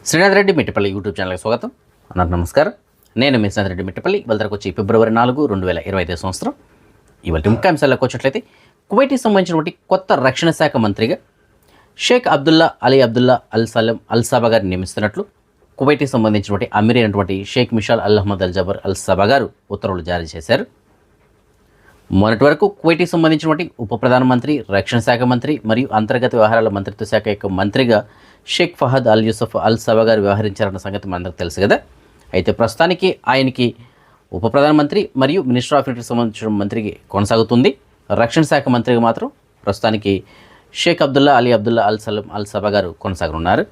Srinath Reddy Mittapalli YouTube ఛానల్కి స్వాగతం. అన్నారు నమస్కారం. నేను మీ శ్రీనాథ్ రెడ్డి మిట్టపల్లి. ఇవాళ వచ్చి ఫిబ్రవరి 4, 2025 సంవత్సరం. ఇవాళ ముఖ్యాంశాలకు వచ్చినట్లయితే కువైట్కి సంబంధించినటువంటి కొత్త రక్షణ శాఖ మంత్రిగా షేక్ అబ్దుల్లా అలీ అబ్దుల్లా అల్ సలం అల్ సబా గారిని నియమిస్తున్నట్లు కువైట్కి సంబంధించినటువంటి అమీర్ అయినటువంటి Sheikh Mishal Al Ahmad Al Jaber Al Sabah గారు ఉత్తర్వులు జారీ చేశారు. మొన్నటి వరకు కువైట్కి సంబంధించినటువంటి ఉప ప్రధానమంత్రి, రక్షణ శాఖ మంత్రి మరియు అంతర్గత వ్యవహారాల మంత్రిత్వ శాఖ యొక్క మంత్రిగా షేక్ ఫహద్ అల్ యూసఫ్ అల్ సబా గారు వ్యవహరించారన్న సంగతి మనందరికీ తెలుసు కదా. అయితే ప్రస్తుతానికి ఆయనకి ఉప ప్రధానమంత్రి మరియు మినిస్టర్ ఆఫ్ ఇంటర్కి సంబంధించిన మంత్రికి కొనసాగుతుంది. రక్షణ శాఖ మంత్రిగా మాత్రం ప్రస్తుతానికి షేక్ అబ్దుల్లా అలీ అబ్దుల్లా అల్ సలం అల్ సబా గారు కొనసాగనున్నారు.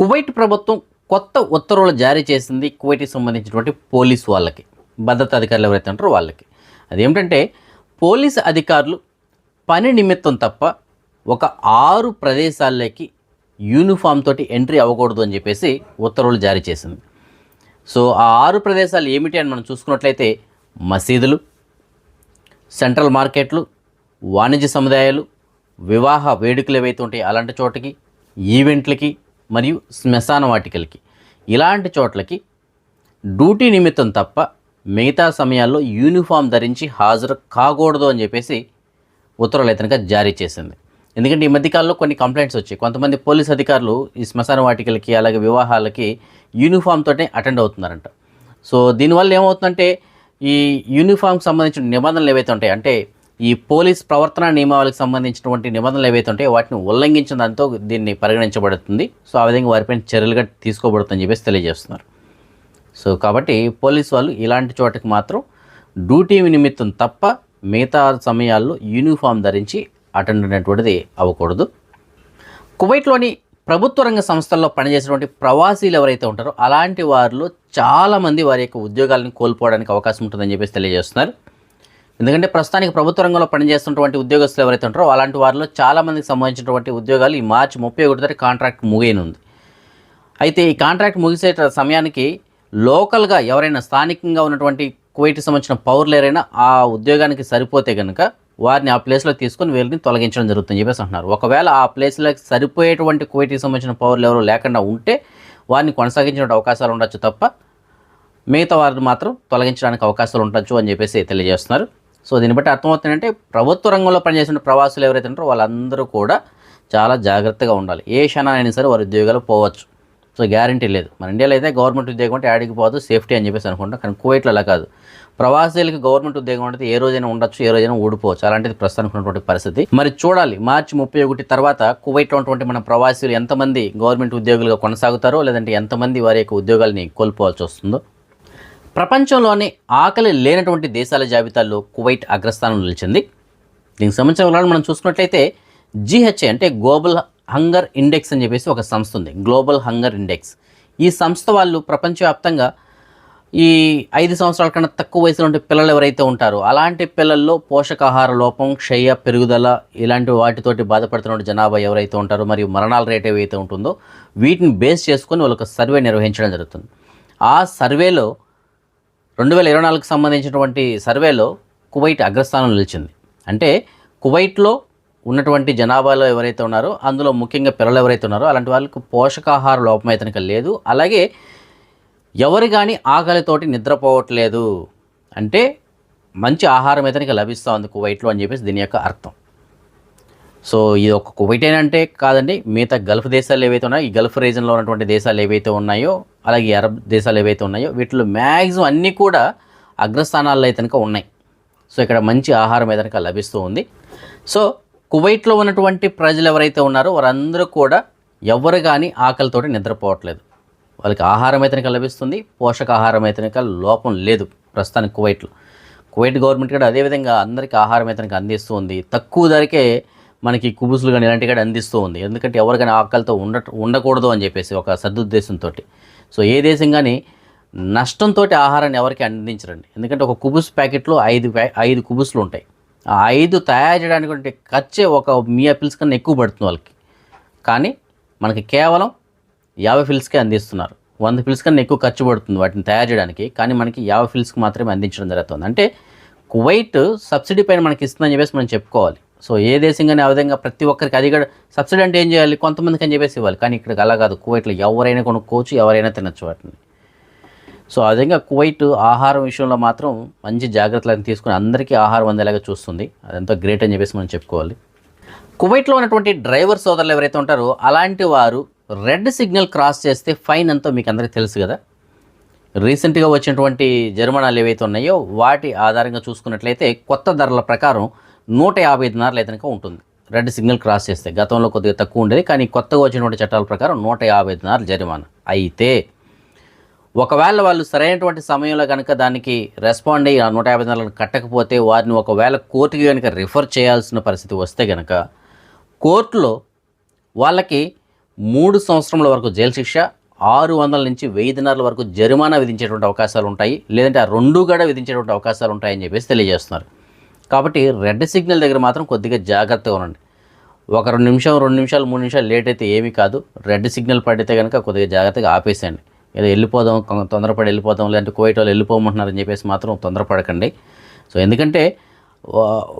కువైట్ ప్రభుత్వం కొత్త ఉత్తర్వులు జారీ చేసింది కువైట్కి సంబంధించినటువంటి పోలీసు వాళ్ళకి, భద్రతా అధికారులు ఎవరైతే ఉంటారో వాళ్ళకి. అదేమిటంటే పోలీసు అధికారులు పని నిమిత్తం తప్ప ఒక 6 ప్రదేశాల్లోకి యూనిఫామ్ తోటి ఎంట్రీ అవ్వకూడదు అని చెప్పేసి ఉత్తర్వులు జారీ చేసింది. సో ఆ 6 ప్రదేశాలు ఏమిటి అని మనం చూసుకున్నట్లయితే మసీదులు, సెంట్రల్ మార్కెట్లు, వాణిజ్య సముదాయాలు, వివాహ వేడుకలు ఏవైతే ఉంటాయి అలాంటి చోటకి, ఈవెంట్లకి మరియు శ్మశాన వాటికలకి, ఇలాంటి చోట్లకి డ్యూటీ నిమిత్తం తప్ప మిగతా సమయాల్లో యూనిఫామ్ ధరించి హాజరు కాకూడదు అని చెప్పేసి ఉత్తర్వులు అయితే జారీ చేసింది. ఎందుకంటే ఈ మధ్యకాలంలో కొన్ని కంప్లైంట్స్ వచ్చాయి. కొంతమంది పోలీస్ అధికారులు ఈ శ్మశాన వాటికలకి అలాగే వివాహాలకి యూనిఫామ్ తోటే అటెండ్ అవుతున్నారంట. సో దీనివల్ల ఏమవుతుందంటే ఈ యూనిఫామ్కి సంబంధించిన నిబంధనలు ఏవైతే ఉంటాయి, అంటే ఈ పోలీస్ ప్రవర్తన నియమావళికి సంబంధించినటువంటి నిబంధనలు ఏవైతే ఉంటాయో వాటిని ఉల్లంఘించిన దాంతో దీన్ని పరిగణించబడుతుంది. సో ఆ విధంగా వారిపైన చర్యలుగా తీసుకోబడుతుందని చెప్పేసి తెలియజేస్తున్నారు. సో కాబట్టి పోలీసు వాళ్ళు ఇలాంటి చోటకి మాత్రం డ్యూటీ నిమిత్తం తప్ప మిగతా సమయాల్లో యూనిఫామ్ ధరించి అటెండ్ అనేటువంటిది అవ్వకూడదు. కువైట్లోని ప్రభుత్వ రంగ సంస్థల్లో పనిచేసేటువంటి ప్రవాసీలు ఎవరైతే ఉంటారో అలాంటి వారిలో చాలామంది వారి యొక్క ఉద్యోగాలను కోల్పోవడానికి అవకాశం ఉంటుందని చెప్పేసి తెలియజేస్తున్నారు. ఎందుకంటే ప్రస్తుతానికి ప్రభుత్వ రంగంలో పనిచేస్తున్నటువంటి ఉద్యోగస్తులు ఎవరైతే ఉంటారో అలాంటి వారిలో చాలామందికి సంబంధించినటువంటి ఉద్యోగాలు ఈ మార్చి 31 కాంట్రాక్ట్ ముగియనుంది. అయితే ఈ కాంట్రాక్ట్ ముగిసే సమయానికి లోకల్గా ఎవరైనా స్థానికంగా ఉన్నటువంటి కువైట్కి సంబంధించిన పౌరులు ఎవరైనా ఆ ఉద్యోగానికి సరిపోతే కనుక వారిని ఆ ప్లేస్లో తీసుకొని వీళ్ళని తొలగించడం జరుగుతుందని చెప్పేసి అంటున్నారు. ఒకవేళ ఆ ప్లేస్లోకి సరిపోయేటువంటి కువైట్కి సంబంధించిన పౌరులు ఎవరు లేకుండా ఉంటే వారిని కొనసాగించిన అవకాశాలు ఉండొచ్చు తప్ప మిగతా వారిని మాత్రం తొలగించడానికి అవకాశాలు ఉండొచ్చు అని చెప్పేసి తెలియజేస్తున్నారు. సో దీన్ని బట్టి అర్థమవుతుందంటే ప్రభుత్వ రంగంలో పనిచేసిన ప్రవాసులు ఎవరైతే ఉంటారో వాళ్ళందరూ కూడా చాలా జాగ్రత్తగా ఉండాలి. ఏ క్షణానైనా సరే వారి ఉద్యోగాలు పోవచ్చు. సో గ్యారంటీ లేదు. మన ఇండియాలో అయితే గవర్నమెంట్ ఉద్యోగం అంటే యాడికి పోదు, సేఫ్టీ అని చెప్పేసి అనుకుంటాం. కానీ కువైట్లో అలా కాదు. ప్రవాసీలకి గవర్నమెంట్ ఉద్యోగం అంటే ఏ రోజైనా ఉండొచ్చు, ఏ రోజైనా ఊడిపోవచ్చు. అలాంటిది ప్రస్తుతానికి ఉన్నటువంటి పరిస్థితి. మరి చూడాలి మార్చి 31 తర్వాత కువైట్లో ఉన్నటువంటి మన ప్రవాసీలు ఎంతమంది గవర్నమెంట్ ఉద్యోగులుగా కొనసాగుతారో, లేదంటే ఎంతమంది వారి యొక్క ఉద్యోగాలని కోల్పోవాల్సి వస్తుందో. ప్రపంచంలోనే ఆకలి లేనటువంటి దేశాల జాబితాలో కువైట్ అగ్రస్థానం నిలిచింది. దీనికి సంబంధించిన వివరాలు మనం చూసుకున్నట్లయితే GHI అంటే గ్లోబల్ హంగర్ ఇండెక్స్ అని చెప్పేసి ఒక సంస్థ ఉంది, గ్లోబల్ హంగర్ ఇండెక్స్. ఈ సంస్థ వాళ్ళు ప్రపంచవ్యాప్తంగా ఈ 5 సంవత్సరాల కన్నా తక్కువ వయసులో ఉండే పిల్లలు ఎవరైతే ఉంటారో అలాంటి పిల్లల్లో పోషకాహార లోపం, క్షయ, పెరుగుదల ఇలాంటి వాటితోటి బాధపడుతున్న జనాభా ఎవరైతే ఉంటారో మరియు మరణాల రేట్ ఏవైతే ఉంటుందో వీటిని బేస్ చేసుకొని వాళ్ళకి సర్వే నిర్వహించడం జరుగుతుంది. ఆ సర్వేలో 2024కి సంబంధించినటువంటి సర్వేలో కువైట్ అగ్రస్థానం నిలిచింది. అంటే కువైట్లో ఉన్నటువంటి జనాభాలో ఎవరైతే ఉన్నారో అందులో ముఖ్యంగా పిల్లలు ఎవరైతే ఉన్నారో అలాంటి వాళ్ళకు పోషకాహార లోపం అయితే లేదు. అలాగే ఎవరు కానీ ఆకలితోటి నిద్రపోవట్లేదు, అంటే మంచి ఆహారం అయితే లభిస్తూ ఉంది కువైట్లో అని చెప్పేసి దీని యొక్క అర్థం. సో ఇది ఒక కువైటేనంటే కాదండి, మిగతా గల్ఫ్ దేశాలు ఏవైతే ఉన్నాయో, ఈ గల్ఫ్ రీజన్లో ఉన్నటువంటి దేశాలు ఏవైతే ఉన్నాయో, అలాగే అరబ్ దేశాలు ఏవైతే ఉన్నాయో వీటిలో మ్యాక్సిమం అన్నీ కూడా అగ్రస్థానాల్లో అయితే ఉన్నాయి. సో ఇక్కడ మంచి ఆహారం అయితే లభిస్తూ ఉంది. సో కువైట్లో ఉన్నటువంటి ప్రజలు ఎవరైతే ఉన్నారో వారందరూ కూడా ఎవరు కానీ ఆకలితోటి నిద్రపోవట్లేదు. వాళ్ళకి ఆహారం అయితే లభిస్తుంది, పోషకాహారం అయితే లోపం లేదు ప్రస్తుతానికి కువైట్లో. కువైట్ గవర్నమెంట్ కూడా అదేవిధంగా అందరికీ ఆహారం అయితే అందిస్తూ ఉంది. తక్కువ ధరకే మనకి కుబుసులు కానీ ఇలాంటివి కూడా అందిస్తూ ఉంది. ఎందుకంటే ఎవరు కానీ ఆకలితో ఉండకూడదు అని చెప్పేసి ఒక సదుద్దేశంతో. సో ఏ దేశం కానీ నష్టంతో ఆహారాన్ని ఎవరికి అందించరండి. ఎందుకంటే ఒక కుబుస్ ప్యాకెట్లో 5 కుబుసులు ఉంటాయి. ఆ 5 తయారు చేయడానికి ఖర్చే ఒక మియా పిల్స్ కన్నా ఎక్కువ పడుతుంది వాళ్ళకి. కానీ మనకి కేవలం 50 ఫిల్స్కే అందిస్తున్నారు. 100 ఫిల్స్ కన్నా ఎక్కువ ఖర్చు పడుతుంది వాటిని తయారు చేయడానికి, కానీ మనకి 50 ఫిల్స్కి మాత్రమే అందించడం జరుగుతుంది. అంటే కువైట్ సబ్సిడీ పైన మనకి ఇస్తుందని చెప్పేసి మనం చెప్పుకోవాలి. సో ఏ దేశం కానీ ఆ విధంగా ప్రతి ఒక్కరికి అది కూడా సబ్సిడీ అంటే ఏం చేయాలి, కొంతమందికి అని చెప్పేసి ఇవ్వాలి. కానీ ఇక్కడ అలా కాదు, కువైట్లో ఎవరైనా కొనుక్కోవచ్చు, ఎవరైనా తినచ్చు వాటిని. సో ఆ విధంగా కువైట్ ఆహారం విషయంలో మాత్రం మంచి జాగ్రత్తలను తీసుకుని అందరికీ ఆహారం అందేలాగా చూస్తుంది. అదంతా గ్రేట్ అని చెప్పేసి మనం చెప్పుకోవాలి. కువైట్లో ఉన్నటువంటి డ్రైవర్ సోదరులు ఎవరైతే ఉంటారో అలాంటి వారు రెడ్ సిగ్నల్ క్రాస్ చేస్తే ఫైన్ ఎంతో మీకు అందరికీ తెలుసు కదా. రీసెంట్గా వచ్చినటువంటి జరిమానాలు ఏవైతే ఉన్నాయో వాటి ఆధారంగా చూసుకున్నట్లయితే కొత్త ధరల ప్రకారం 150 దినార్లు అయితే కనుక ఉంటుంది రెడ్ సిగ్నల్ క్రాస్ చేస్తే. గతంలో కొద్దిగా తక్కువ ఉండేది, కానీ కొత్తగా వచ్చినటువంటి చట్టాల ప్రకారం 150 దినార్లు జరిమానా. అయితే ఒకవేళ వాళ్ళు సరైనటువంటి సమయంలో కనుక దానికి రెస్పాండ్ అయ్యి 150 దినాలను కట్టకపోతే వారిని ఒకవేళ కోర్టుకి కనుక రిఫర్ చేయాల్సిన పరిస్థితి వస్తే కనుక కోర్టులో వాళ్ళకి 3 సంవత్సరముల వరకు జైలు శిక్ష, 600 నుంచి 1000 దినార్ల వరకు జరిమానా విధించేటువంటి అవకాశాలు ఉంటాయి, లేదంటే ఆ 2 కూడా విధించేటువంటి అవకాశాలు ఉంటాయని చెప్పేసి తెలియజేస్తున్నారు. కాబట్టి రెడ్ సిగ్నల్ దగ్గర మాత్రం కొద్దిగా జాగ్రత్తగా ఉండండి. ఒక 2 నిమిషాలు 3 నిమిషాలు లేట్ అయితే ఏమీ కాదు. రెడ్ సిగ్నల్ పడితే కనుక కొద్దిగా జాగ్రత్తగా ఆపేసేయండి. ఏదో వెళ్ళిపోదాం, తొందరపడి వెళ్ళిపోదాం, లేదంటే కువైట్ వాళ్ళు వెళ్ళిపోమంటున్నారని చెప్పేసి మాత్రం తొందరపడకండి. సో ఎందుకంటే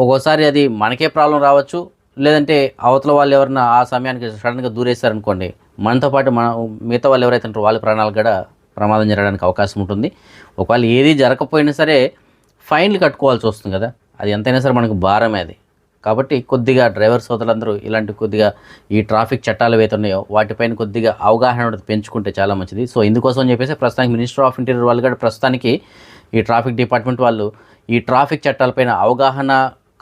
ఒక్కోసారి అది మనకే ప్రాబ్లం రావచ్చు, లేదంటే అవతల వాళ్ళు ఎవరైనా ఆ సమయానికి సడన్గా దూరేశారనుకోండి, మనతో పాటు మిగతా వాళ్ళు ఎవరైతే ఉంటారో వాళ్ళ ప్రాణాలు కూడా ప్రమాదం జరగడానికి అవకాశం ఉంటుంది. ఒకవేళ ఏది జరగకపోయినా సరే ఫైన్లు కట్టుకోవాల్సి వస్తుంది కదా, అది ఎంతైనా సరే మనకు భారమే అది. కాబట్టి కొద్దిగా డ్రైవర్ సోదరులందరూ ఇలాంటి కొద్దిగా ఈ ట్రాఫిక్ చట్టాలు ఏవైతే ఉన్నాయో వాటిపైన కొద్దిగా అవగాహన పెంచుకుంటే చాలా మంచిది. సో ఇందుకోసం చెప్పేసి ప్రస్తుతానికి మినిస్టర్ ఆఫ్ ఇంటీరియర్ వాళ్ళు కూడా ప్రస్తుతానికి ఈ ట్రాఫిక్ డిపార్ట్మెంట్ వాళ్ళు ఈ ట్రాఫిక్ చట్టాలపైన అవగాహన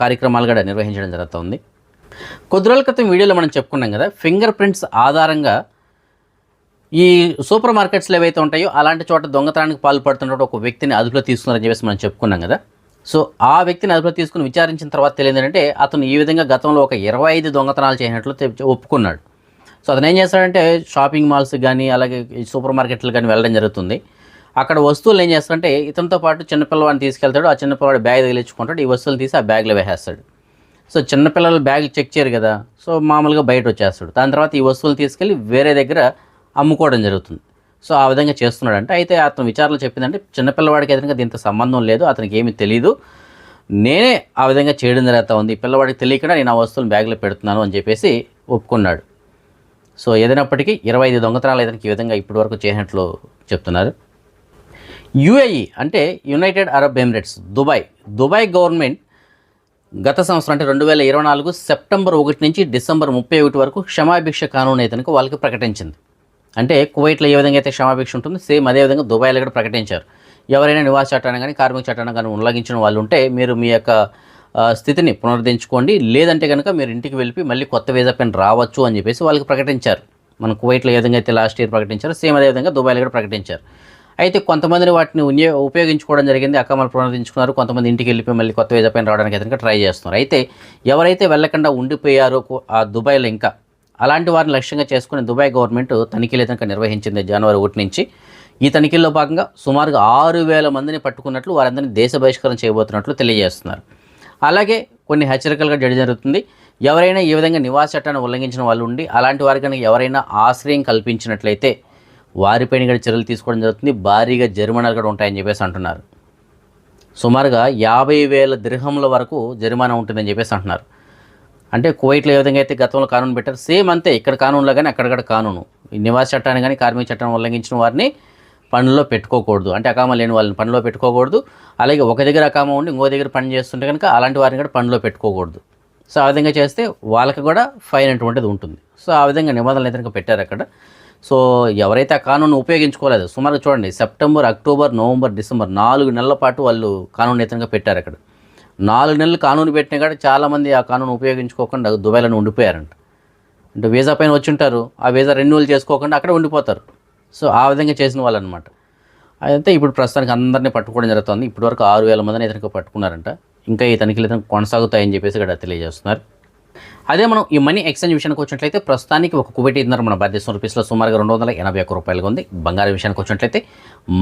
కార్యక్రమాలు కూడా నిర్వహించడం జరుగుతుంది. కొద్ది రోజుల క్రితం వీడియోలో మనం చెప్పుకున్నాం కదా, ఫింగర్ ప్రింట్స్ ఆధారంగా ఈ సూపర్ మార్కెట్స్లో ఏవైతే ఉంటాయో అలాంటి చోట దొంగతనానికి పాల్పడుతున్నట్టు ఒక వ్యక్తిని అదుపులో తీసుకున్నారని చెప్పేసి మనం చెప్పుకున్నాం కదా. సో ఆ వ్యక్తిని అదుపులో తీసుకుని విచారించిన తర్వాత తెలియదు ఏంటంటే అతను ఈ విధంగా గతంలో ఒక 25 దొంగతనాలు చేసినట్లు ఒప్పుకున్నాడు. సో అతను ఏం చేస్తాడంటే షాపింగ్ మాల్స్ కానీ అలాగే సూపర్ మార్కెట్లు కానీ వెళ్ళడం జరుగుతుంది. అక్కడ వస్తువులు ఏం చేస్తాడంటే ఇతనితో పాటు చిన్నపిల్లవాడిని తీసుకెళ్తాడు, ఆ చిన్నపిల్లవాడు బ్యాగ్ తగిలించుకుంటాడు, ఈ వస్తువులు తీసి ఆ బ్యాగ్లో వేసేస్తాడు. సో చిన్నపిల్లలు బ్యాగ్ చెక్ చేయరు కదా, సో మామూలుగా బయట వచ్చేస్తాడు. దాని తర్వాత ఈ వస్తువులు తీసుకెళ్ళి వేరే దగ్గర అమ్ముకోవడం జరుగుతుంది. సో ఆ విధంగా చేస్తున్నాడంటే, అయితే అతను విచారణలో చెప్పిందంటే చిన్నపిల్లవాడికి ఏదైనా దీంతో సంబంధం లేదు, అతనికి ఏమీ తెలియదు, నేనే ఆ విధంగా చేయడం జరుగుతూ ఉంది, పిల్లవాడికి తెలియకుండా నేను ఆ వస్తువులను బ్యాగ్లో పెడుతున్నాను అని చెప్పేసి ఒప్పుకున్నాడు. సో ఏదైనప్పటికీ 25 దొంగతనాలు ఇతనికి ఈ విధంగా ఇప్పటి వరకు చేసినట్లు చెప్తున్నారు. యుఏఈ అంటే United Arab Emirates, Dubai government గత సంవత్సరం అంటే 2024 సెప్టెంబర్ 1 నుంచి డిసెంబర్ 31 వరకు క్షమాభిక్ష కానూన్ అయితే వాళ్ళకి ప్రకటించింది. అంటే కువైట్లో ఏ విధంగా అయితే క్షమాభిక్ష ఉంటుందో సేమ్ అదేవిధంగా దుబాయ్లో కూడా ప్రకటించారు. ఎవరైనా నివాస చట్టాన్ని కానీ కార్మిక చట్టాన్ని కానీ ఉల్లంఘించిన వాళ్ళు ఉంటే మీరు మీ యొక్క స్థితిని పునరుద్ధరించుకోండి, లేదంటే కనుక మీరు ఇంటికి వెళ్ళి మళ్ళీ కొత్త వీసా పైన రావచ్చు అని చెప్పేసి వాళ్ళకి ప్రకటించారు. మన కువైట్లో ఏ విధంగా అయితే లాస్ట్ ఇయర్ ప్రకటించారో సేమ్ అదేవిధంగా దుబాయ్లో కూడా ప్రకటించారు. అయితే కొంతమందిని వాటిని ఉపయోగించుకోవడం జరిగింది, అక్కమలు పునరుద్ధరించుకున్నారు. కొంతమంది ఇంటికి వెళ్ళిపోయి మళ్ళీ కొత్త వీసా పైన రావడానికి అయితే ట్రై చేస్తున్నారు. అయితే ఎవరైతే వెళ్ళకుండా ఉండిపోయారో ఆ దుబాయ్లో ఇంకా అలాంటి వారిని లక్ష్యంగా చేసుకుని దుబాయ్ గవర్నమెంట్ తనిఖీలు అయితే నిర్వహించింది జనవరి 1 నుంచి. ఈ తనిఖీల్లో భాగంగా సుమారుగా 6000 మందిని పట్టుకున్నట్లు, వారందరినీ దేశ బహిష్కరణ చేయబోతున్నట్లు తెలియజేస్తున్నారు. అలాగే కొన్ని హెచ్చరికలుగా జరుగుతుంది. ఎవరైనా ఈ విధంగా నివాస చట్టాన్ని ఉల్లంఘించిన వాళ్ళు ఉండి అలాంటి వారికి కనుక ఎవరైనా ఆశ్రయం కల్పించినట్లయితే వారిపైన కూడా చర్యలు తీసుకోవడం జరుగుతుంది, భారీగా జరిమానాలు కూడా ఉంటాయని చెప్పేసి అంటున్నారు. సుమారుగా 50,000 దిర్హంల వరకు జరిమానా ఉంటుందని చెప్పేసి అంటున్నారు. అంటే కువైట్లో ఏ విధంగా అయితే గతంలో కానూన్ పెట్టారు సేమ్ అంతే ఇక్కడ కానూన్లో కానీ అక్కడ కానూను. నివాస చట్టాన్ని కానీ కార్మిక చట్టాన్ని ఉల్లంఘించిన వారిని పనిలో పెట్టుకోకూడదు, అంటే అకామా లేని వాళ్ళని పనిలో పెట్టుకోకూడదు. అలాగే ఒక దగ్గర అకామా ఉండి ఇంకో దగ్గర పని చేస్తుంటే కనుక అలాంటి వారిని కూడా పనిలో పెట్టుకోకూడదు. సో ఆ విధంగా చేస్తే వాళ్ళకి కూడా ఫైన్ అటువంటిది ఉంటుంది. సో ఆ విధంగా నిబంధనలు అయితే పెట్టారు అక్కడ. సో ఎవరైతే ఆ కానూన్ ఉపయోగించుకోలేదు, సుమారు చూడండి సెప్టెంబర్, అక్టోబర్, నవంబర్, డిసెంబర్ 4 నెలల పాటు వాళ్ళు కానూన్ అయితే పెట్టారు అక్కడ. 4 నెలలు కానూన్ పెట్టినా కూడా చాలామంది ఆ కానూన్ ఉపయోగించుకోకుండా దుబాయ్లో ఉండిపోయారంట. అంటే వీసా పైన వచ్చి ఉంటారు, ఆ వీసా రెన్యూవల్ చేసుకోకుండా అక్కడ ఉండిపోతారు. సో ఆ విధంగా చేసిన వాళ్ళు అనమాట. అయితే ఇప్పుడు ప్రస్తుతానికి అందరినీ పట్టుకోవడం జరుగుతుంది. ఇప్పటివరకు 6000 మందిని ఇతనికి పట్టుకున్నారంట. ఇంకా ఈ తనిఖీలు అయితే కొనసాగుతాయని చెప్పేసి ఇక్కడ తెలియజేస్తున్నారు. అదే మనం ఈ మనీ ఎక్స్చేంజ్ విషయానికి వచ్చినట్లయితే ప్రస్తుతానికి ఒక కువైట్ దినార్ మన భారతదేశం రూపీస్లో సుమారుగా 281 రూపాయలుగా ఉంది. బంగారం విషయానికి వచ్చినట్లయితే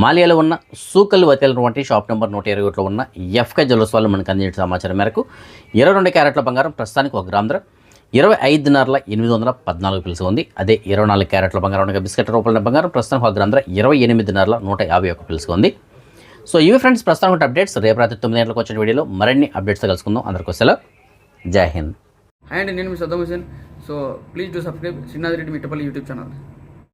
మాలియాలో ఉన్న సూకల్ వతేలటువంటి షాప్ నెంబర్ 121లో ఉన్న ఎఫ్కే జ్యువెలర్స్ వాళ్ళు మనకు అందించిన సమాచారం మేరకు 22 క్యారెట్ల బంగారం ప్రస్తుతానికి 1 గ్రామ్ ధర 25 దినార్ల 814 పిలుసు ఉంది. అదే 24 క్యారెట్ల బంగారం బిస్కెట్ రూపాయల బంగారం ప్రస్తుతానికి 1 గ్రామ్ ధర 28 దినార్ల 151 పిలుసు ఉంది. సో ఇవి ఫ్రెండ్స్ ప్రస్తుతానికి అప్డేట్స్. రేపు రాత్రి 9 గంటలకు వచ్చిన వీడియోలో మరిన్ని అప్డేట్స్ కలుసుకుందాం. అందరికీ సెలవు. జై హింద్. హాయ్ అండి, నేను మీ Saddam Hussain. So please do subscribe Srinath Reddy Mittapalli YouTube channel.